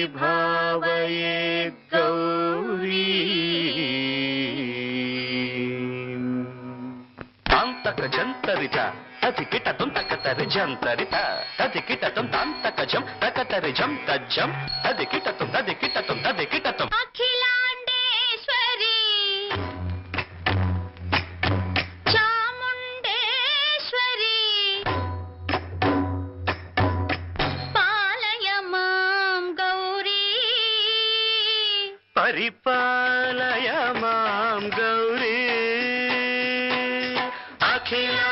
अन्तर्विभावये गौरी तान्तकजन्तरित ततिकिटतं तकतरिजन्तरित ततिकिटतं तान्तकजं तकतरिजं तज्जं तदिकिटतं तदिकिटतं तदिकिटतं अखिलाण्डेश्वरी चामुण्डेश्वरी पालय मां गौरी परिपालय मां गौरी अखिला